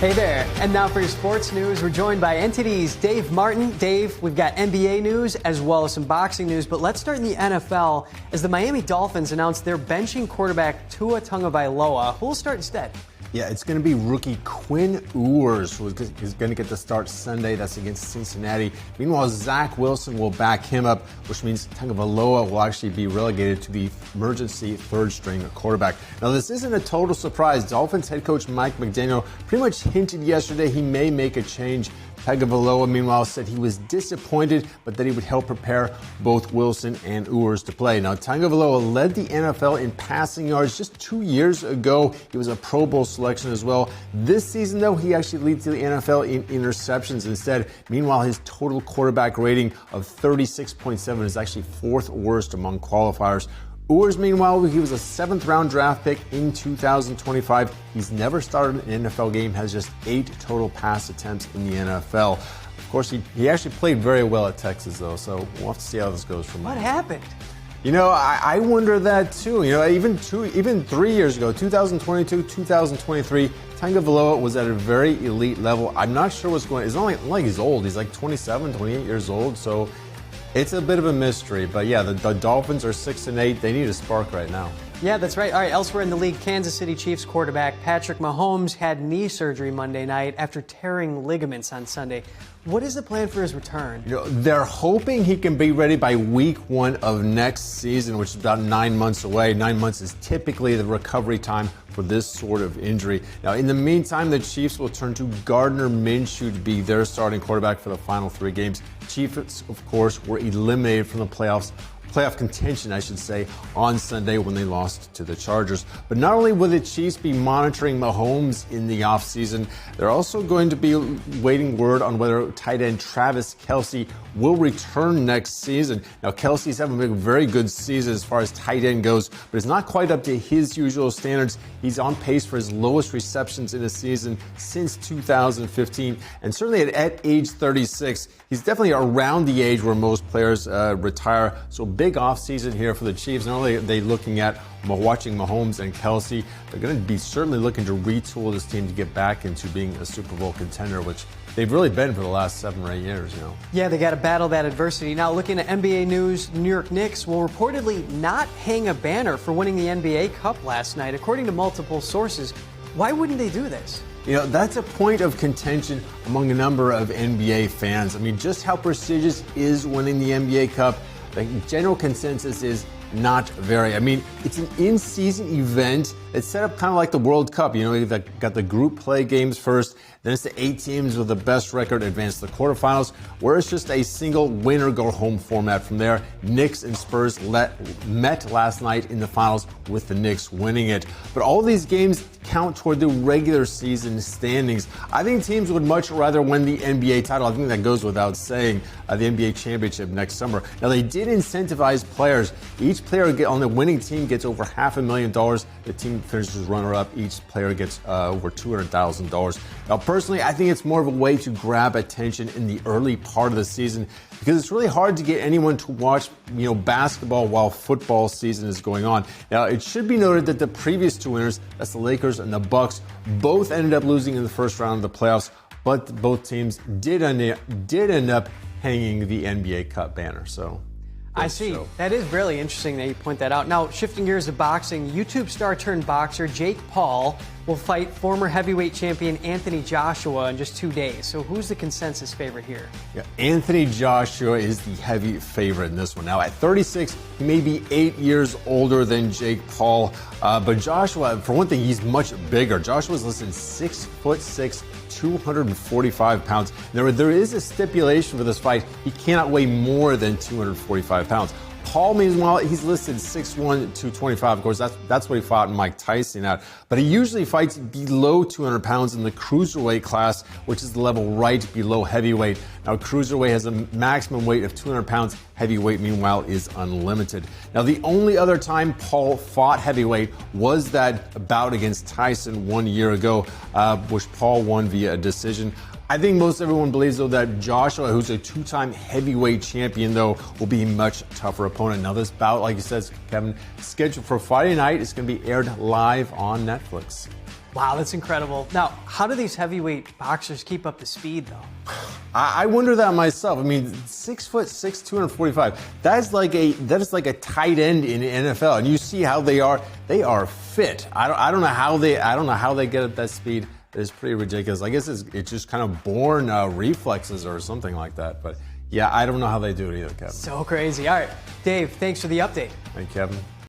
Hey there, and now for your sports news, we're joined by NTD's Dave Martin. Dave, we've got NBA news as well as some boxing news, but let's start in the NFL as the Miami Dolphins announced they're benching quarterback Tua Tagovailoa. Who will start instead? Yeah, it's going to be rookie Quinn Ewers who is going to get the start Sunday. That's against Cincinnati. Meanwhile, Zach Wilson will back him up, which means Tagovailoa will actually be relegated to the emergency third-string quarterback. Now, this isn't a total surprise. Dolphins head coach Mike McDaniel pretty much hinted yesterday he may make a change. Tagovailoa, meanwhile, said he was disappointed, but that he would help prepare both Wilson and Ewers to play. Now, Tagovailoa led the NFL in passing yards just 2 years ago. He was a Pro Bowl selection as well. This season, though, he actually leads the NFL in interceptions instead. Meanwhile, his total quarterback rating of 36.7 is actually fourth worst among qualifiers. Ewers, meanwhile, he was a seventh-round draft pick in 2025. He's never started an NFL game, has just 8 total pass attempts in the NFL. Of course, he actually played very well at Texas, though, so we'll have to see how this goes from there. What happened? You know, I wonder that, too. You know, even 3 years ago, 2022, 2023, Tagovailoa was at a very elite level. I'm not sure what's going on. It's not like he's old. He's like 27, 28 years old, so it's a bit of a mystery, but yeah, the Dolphins are 6-8. They need a spark right now. Yeah, that's right. All right, elsewhere in the league, Kansas City Chiefs quarterback Patrick Mahomes had knee surgery Monday night after tearing ligaments on Sunday. What is the plan for his return? You know, they're hoping he can be ready by week 1 of next season, which is about 9 months away. 9 months is typically the recovery time for this sort of injury. Now, in the meantime, the Chiefs will turn to Gardner Minshew to be their starting quarterback for the final 3 games. Chiefs, of course, were eliminated from the playoff contention, I should say, on Sunday when they lost to the Chargers. But not only will the Chiefs be monitoring Mahomes in the offseason, they're also going to be waiting word on whether tight end Travis Kelce will return next season. Now, Kelce's having a very good season as far as tight end goes, but it's not quite up to his usual standards. He's on pace for his lowest receptions in a season since 2015, and certainly at age 36, he's definitely around the age where most players retire. So big offseason here for the Chiefs. Not only are they looking at watching Mahomes and Kelce, they're going to be certainly looking to retool this team to get back into being a Super Bowl contender, which they've really been for the last 7 or 8 years, you know. Yeah, they got to battle that adversity. Now, looking at NBA news, New York Knicks will reportedly not hang a banner for winning the NBA Cup last night, according to multiple sources. Why wouldn't they do this? You know, that's a point of contention among a number of NBA fans. I mean, just how prestigious is winning the NBA Cup? The general consensus is not very. I mean, it's an in-season event. It's set up kind of like the World Cup. You know, you've got the group play games first, then it's the 8 teams with the best record advance to the quarterfinals, where it's just a single winner-go-home format from there. Knicks and Spurs met last night in the finals with the Knicks winning it. But all these games count toward the regular season standings. I think teams would much rather win the NBA title. I think that goes without saying, the NBA championship next summer. Now, they did incentivize players. Each player on the winning team gets over $500,000. The team finishes runner-up. Each player gets over $200,000. Now, personally, I think it's more of a way to grab attention in the early part of the season because it's really hard to get anyone to watch, you know, basketball while football season is going on. Now, it should be noted that the previous 2 winners, that's the Lakers and the Bucks, both ended up losing in the first round of the playoffs, but both teams did end up hanging the NBA Cup banner. So I see. That is really interesting that you point that out. Now, shifting gears to boxing, YouTube star turned boxer Jake Paul will fight former heavyweight champion Anthony Joshua in just 2 days. So who's the consensus favorite here? Yeah, Anthony Joshua is the heavy favorite in this one. Now, at 36, he may be 8 years older than Jake Paul. But Joshua, for one thing, he's much bigger. Joshua's listed 6'6", 245 pounds. Now, there is a stipulation for this fight. He cannot weigh more than 245 pounds. Paul, meanwhile, he's listed 6'1", 225. Of course, that's what he fought Mike Tyson at. But he usually fights below 200 pounds in the cruiserweight class, which is the level right below heavyweight. Now, cruiserweight has a maximum weight of 200 pounds. Heavyweight, meanwhile, is unlimited. Now, the only other time Paul fought heavyweight was that bout against Tyson 1 year ago, which Paul won via a decision. I think most everyone believes, though, that Joshua, who's a 2-time heavyweight champion, though, will be a much tougher opponent. Now, this bout, like you said, Kevin, scheduled for Friday night. It's going to be aired live on Netflix. Wow, that's incredible. Now, how do these heavyweight boxers keep up the speed, though? I wonder that myself. I mean, 6'6", 245. That is like a tight end in the NFL, and you see how they are. They are fit. I don't know how they get at that speed. It's pretty ridiculous. I guess it's just kind of born reflexes or something like that. But yeah, I don't know how they do it either, Kevin. So crazy. All right, Dave, thanks for the update. Thank you, Kevin.